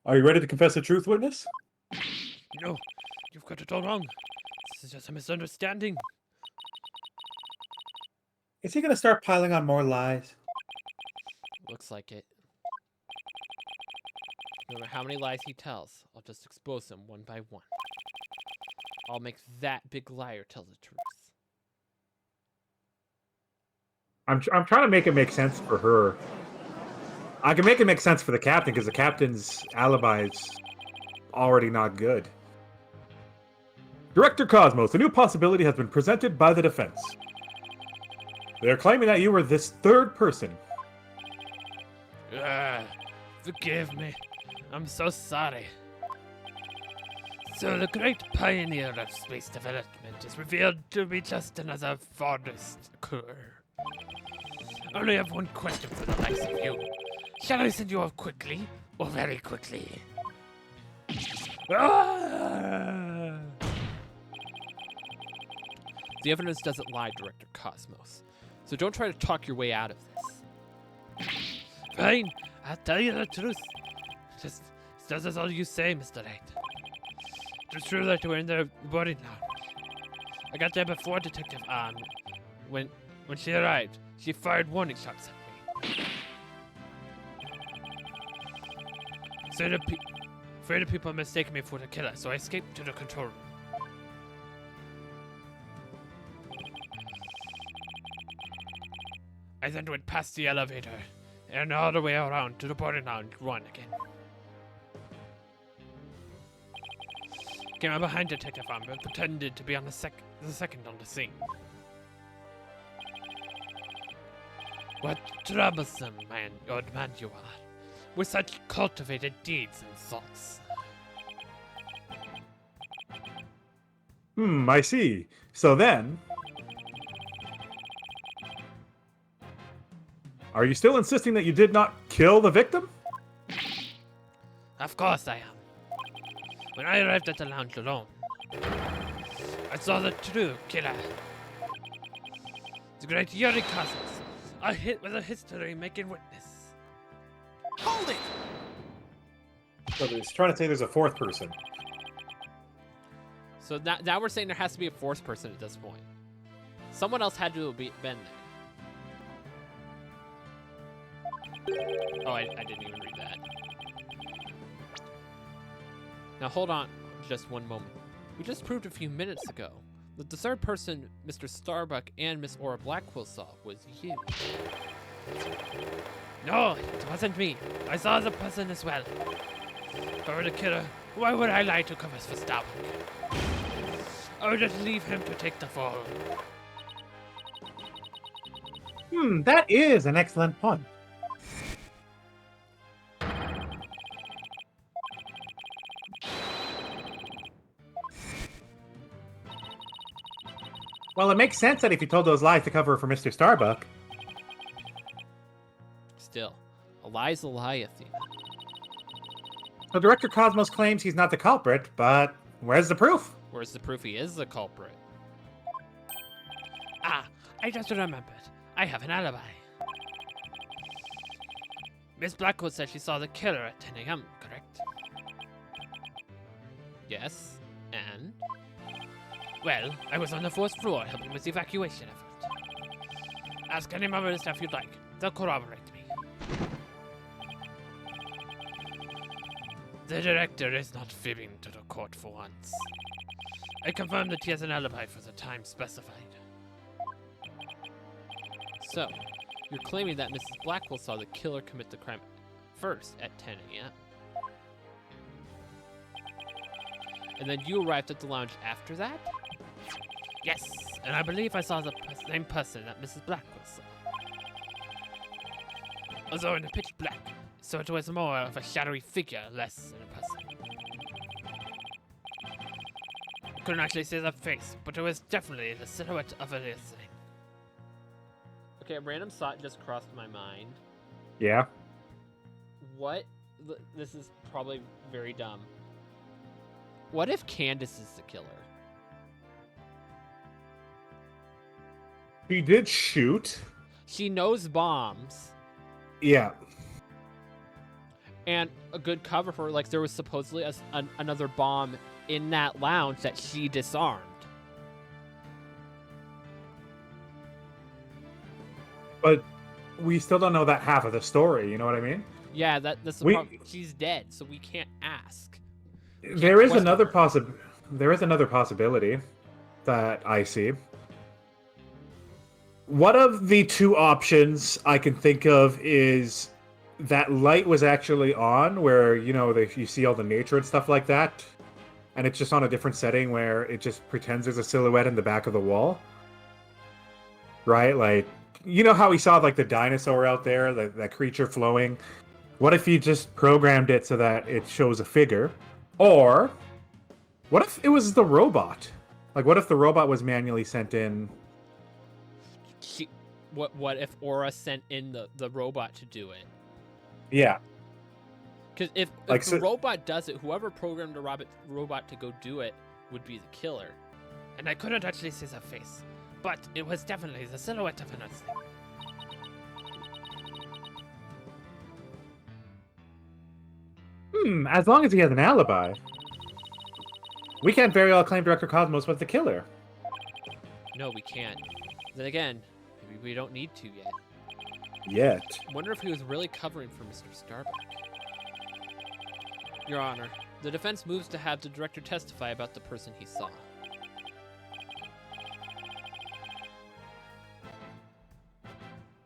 Are you ready to confess the truth, witness? No, you've got it all wrong. This is just a misunderstanding. Is he gonna start piling on more lies? Looks like it. No matter how many lies he tells, I'll just expose them one by one. I'll make that big liar tell the truth. I'm trying to make it make sense for her. I can make it make sense for the captain because the captain's alibi is already not good. Director Cosmos, a new possibility has been presented by the defense. They are claiming that you were this third person. Forgive me. I'm so sorry. So the great pioneer of space development is revealed to be just another forest core. I only have one question for the likes of you. Shall I send you off quickly or very quickly? Ah! The evidence doesn't lie, Director Cosmos. So don't try to talk your way out of this. Fine, I'll tell you the truth. Just does as all you say, Mr. 8. It's true that we're in the boarding lounge. I got there before Detective Arm. When she arrived, she fired warning shots at me. Afraid of people mistaking me for the killer, so I escaped to the control room. I then went past the elevator and all the way around to the boarding lounge 1 again. Came out behind Detective Arm and pretended to be on the second on the scene. What troublesome old man you are, with such cultivated deeds and thoughts. I see. So then... Are you still insisting that you did not kill the victim? Of course I am. When I arrived at the lounge alone, I saw the true killer. The great Yuri Cosmos. I hit with a history-making witness. Hold it! So he's trying to say there's a fourth person. So now we're saying there has to be a fourth person at this point. Someone else had to have been there. Oh, I didn't even read that. Now hold on just one moment. We just proved a few minutes ago that the third person Mr. Starbuck and Miss Aura Blackwell saw was you. No, it wasn't me. I saw the person as well. If I were the killer, why would I lie to cover for Starbuck? I would just leave him to take the fall. That is an excellent pun. Well, it makes sense that if you told those lies to cover for Mr. Starbuck. Still, a lie's a lie, Athena. So Director Cosmos claims he's not the culprit, but where's the proof? Where's the proof he is the culprit? Ah, I just remembered. I have an alibi. Miss Blackwood said she saw the killer at 10 a.m., correct? Yes, and? Well, I was on the 4th floor helping with the evacuation effort. Ask any member of the staff you'd like. They'll corroborate me. The director is not fibbing to the court for once. I confirm that he has an alibi for the time specified. So, you're claiming that Mrs. Blackwell saw the killer commit the crime first at 10 a.m. And then you arrived at the lounge after that? Yes, and I believe I saw the same person that Mrs. Blackwell saw. Although in the pitch black, so it was more of a shadowy figure, less than a person. Couldn't actually see the face, but it was definitely the silhouette of a listening. Okay, a random thought just crossed my mind. Yeah. What? This is probably very dumb. What if Candace is the killer? He did shoot. She knows bombs. Yeah. And a good cover for, like, there was supposedly another bomb in that lounge that she disarmed. But we still don't know that half of the story, you know what I mean? Yeah, that's the problem. She's dead, so we can't ask. There is another possibility that I see. One of the two options I can think of is that light was actually on where, you know, you see all the nature and stuff like that. And it's just on a different setting where it just pretends there's a silhouette in the back of the wall. Right? Like, you know how we saw, like, the dinosaur out there, that creature flowing? What if you just programmed it so that it shows a figure? Or, what if it was the robot? Like, what if the robot was manually sent in? What if Aura sent in the robot to do it? Yeah. Because if the robot does it, whoever programmed the robot to go do it would be the killer. And I couldn't actually see the face, but it was definitely the silhouette of another thing. As long as he has an alibi. We can't very well claim Director Cosmos was the killer. No, we can't. Then again, maybe we don't need to yet. Yet. Wonder if he was really covering for Mr. Starbuck. Your Honor, the defense moves to have the director testify about the person he saw.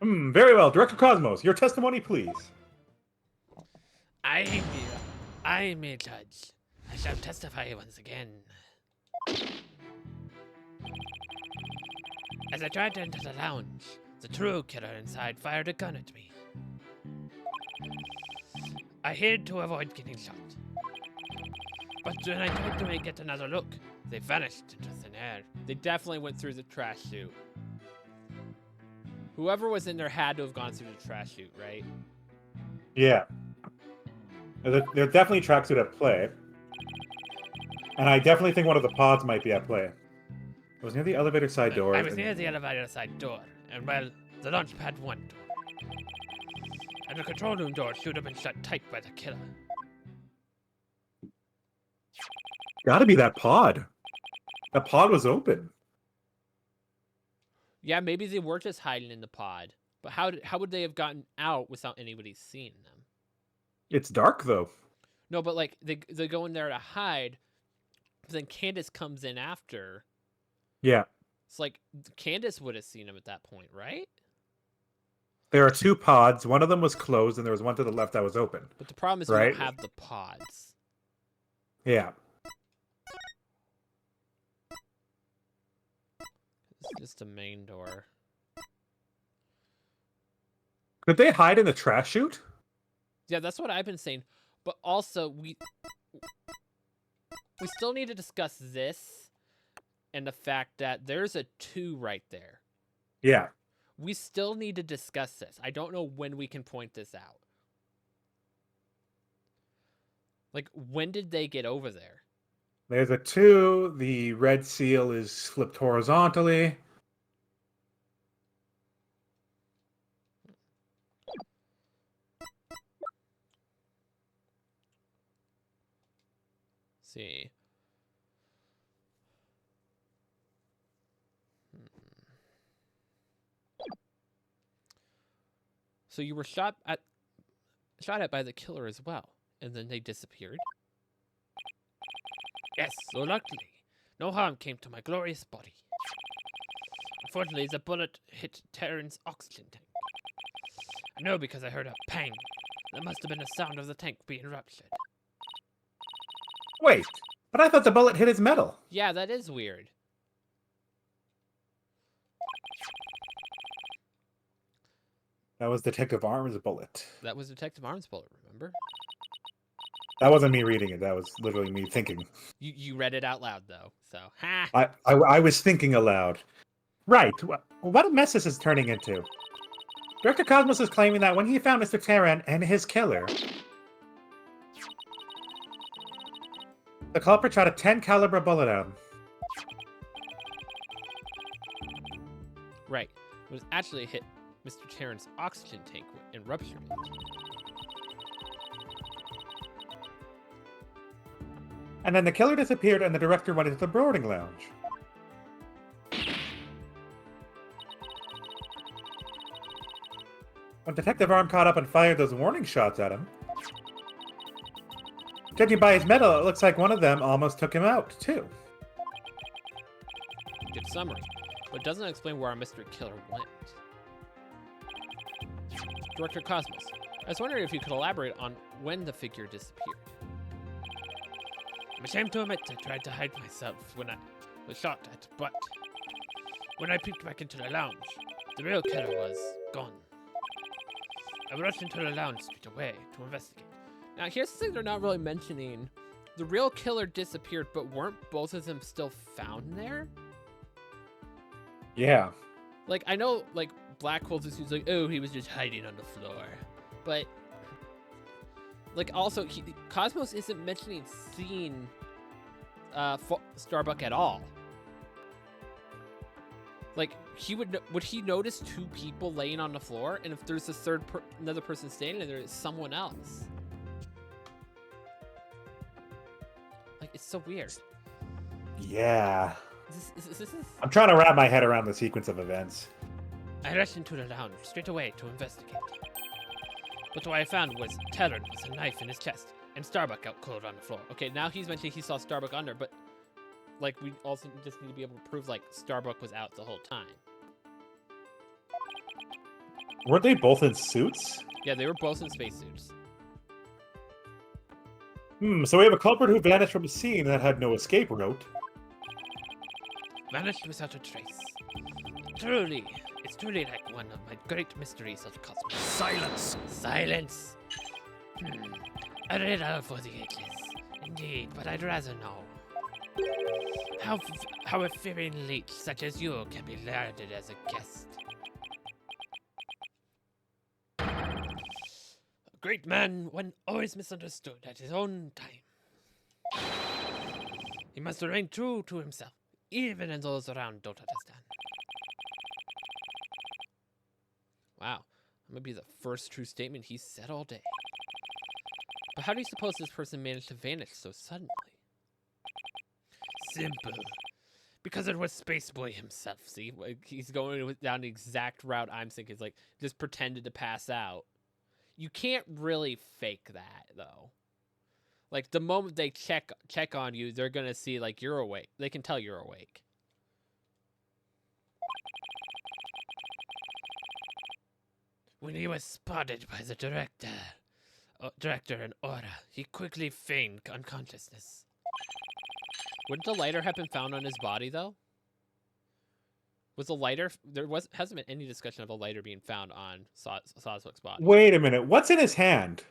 Very well. Director Cosmos, your testimony, please. I am a judge. I shall testify once again. As I tried to enter the lounge, the true killer inside fired a gun at me. I hid to avoid getting shot. But when I tried to get another look, they vanished into thin air. They definitely went through the trash chute. Whoever was in there had to have gone through the trash chute, right? Yeah. There are definitely tracksuit at play. And I definitely think one of the pods might be at play. It was near the elevator side door. I was near the elevator side door, and well, the launch pad 1 door. And the control room door should have been shut tight by the killer. Gotta be that pod. That pod was open. Yeah, maybe they were just hiding in the pod. But how would they have gotten out without anybody seeing them? It's dark though. No, but like they go in there to hide. But then Candace comes in after. Yeah. It's like Candace would have seen them at that point, right? There are 2 pods. One of them was closed, and there was one to the left that was open. But the problem is we Right. don't have the pods. Yeah. It's just a main door. Could they hide in the trash chute? Yeah, that's what I've been saying. But also, we still need to discuss this and the fact that there's a 2 right there. Yeah. We still need to discuss this. I don't know when we can point this out. Like, when did they get over there? There's a 2. The red seal is flipped horizontally. See. So you were shot at by the killer as well, and then they disappeared. Yes, so luckily, no harm came to my glorious body. Unfortunately, the bullet hit Terran's oxygen tank. I know because I heard a pang. That must have been the sound of the tank being ruptured. Wait, but I thought the bullet hit his metal. Yeah, that is weird. That was Detective Arm's bullet. That was Detective Arms' bullet, remember? That wasn't me reading it. That was literally me thinking. You read it out loud, though, so ha! I was thinking aloud. Right. What a mess this is turning into. Director Cosmos is claiming that when he found Mr. Terran and his killer, the culprit shot a 10 caliber bullet at him. Right. It was actually hit Mr. Terran's oxygen tank and ruptured it. And then the killer disappeared and the director went into the boarding lounge. When Detective Arm caught up and fired those warning shots at him, judging by his medal, it looks like one of them almost took him out, too. Good summary, but doesn't explain where our mystery killer went. Director Cosmos, I was wondering if you could elaborate on when the figure disappeared. I'm ashamed to admit I tried to hide myself when I was shot at, but when I peeked back into the lounge, the real killer was gone. I rushed into the lounge straight away to investigate. Now, here's the thing they're not really mentioning. The real killer disappeared, but weren't both of them still found there? Yeah. Like, I know, like, Black Holes is like, oh, he was just hiding on the floor. But, like, also, Cosmos isn't mentioning seeing Starbuck at all. Like, would he notice 2 people laying on the floor? And if there's a another person standing there, it's someone else. Like, it's so weird. Yeah. This is... I'm trying to wrap my head around the sequence of events. I rushed into the lounge straight away to investigate. But what I found was Terran with a knife in his chest and Starbuck out cold on the floor. Okay, now he's mentioning he saw Starbuck under, but like we also just need to be able to prove like Starbuck was out the whole time. Weren't they both in suits? Yeah, they were both in spacesuits. So we have a culprit who vanished from a scene that had no escape route. Vanished without a trace. Truly, it's truly like one of my great mysteries of the cosmos. Silence! Silence! A riddle for the ages. Indeed, but I'd rather know. How a fearing leech such as you can be landed as a guest. A great man, one always misunderstood at his own time. He must remain true to himself. even those around don't understand. Wow, that might be the first true statement he's said all day. But how do you suppose this person managed to vanish so suddenly? Simple. Because it was Space Boy himself, see? Like, he's going down the exact route I'm thinking. It's like, just pretended to pass out. You can't really fake that, though. Like, the moment they check on you, they're gonna see, like, you're awake. They can tell you're awake. When he was spotted by the director and Aura, he quickly feigned unconsciousness. Wouldn't the lighter have been found on his body, though? Was the lighter... hasn't been any discussion of a lighter being found on Soswick's body. Wait a minute. What's in his hand?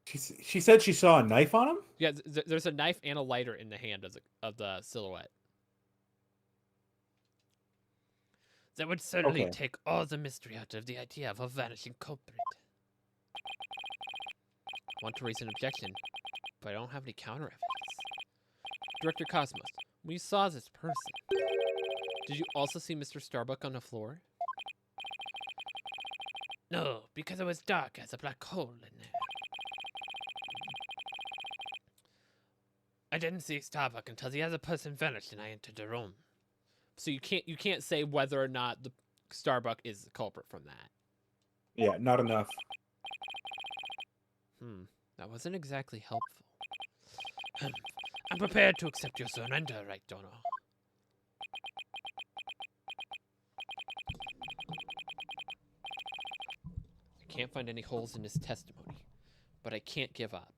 She said she saw a knife on him? Yeah, there's a knife and a lighter in the hand of the silhouette. That would certainly take all the mystery out of the idea of a vanishing culprit. I want to raise an objection, but I don't have any counter evidence. Director Cosmos, when you saw this person, did you also see Mr. Starbuck on the floor? No, because it was dark as a black hole in there. I didn't see Starbuck until the other person vanished and I entered the room. So you can't say whether or not the Starbuck is the culprit from that. Yeah, not enough. That wasn't exactly helpful. I'm prepared to accept your surrender, right, Dono? I can't find any holes in his testimony, but I can't give up.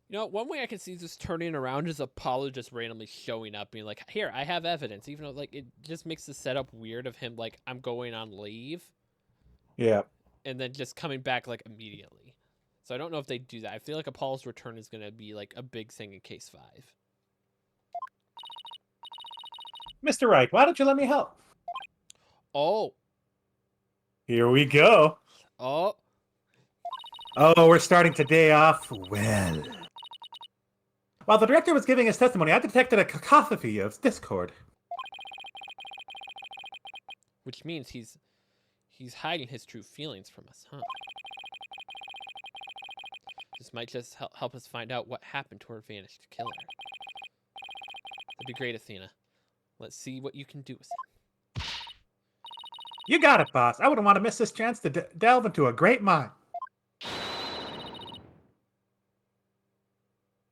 You know, one way I can see this turning around is Apollo just randomly showing up, being like, here, I have evidence, even though, like, it just makes the setup weird of him, like, I'm going on leave. Yeah. And then just coming back, like, immediately. So I don't know if they do that. I feel like Apollo's return is going to be, like, a big thing in Case 5. Mr. Wright, why don't you let me help? Oh. Here we go. Oh. Oh, we're starting today off well. While the director was giving his testimony, I detected a cacophony of discord. Which means he's hiding his true feelings from us, huh? This might just help us find out what happened to our vanished killer. That'd be great, Athena. Let's see what you can do with him. You got it, boss. I wouldn't want to miss this chance to delve into a great mind.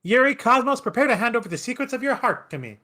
Yuri, Cosmos, prepare to hand over the secrets of your heart to me.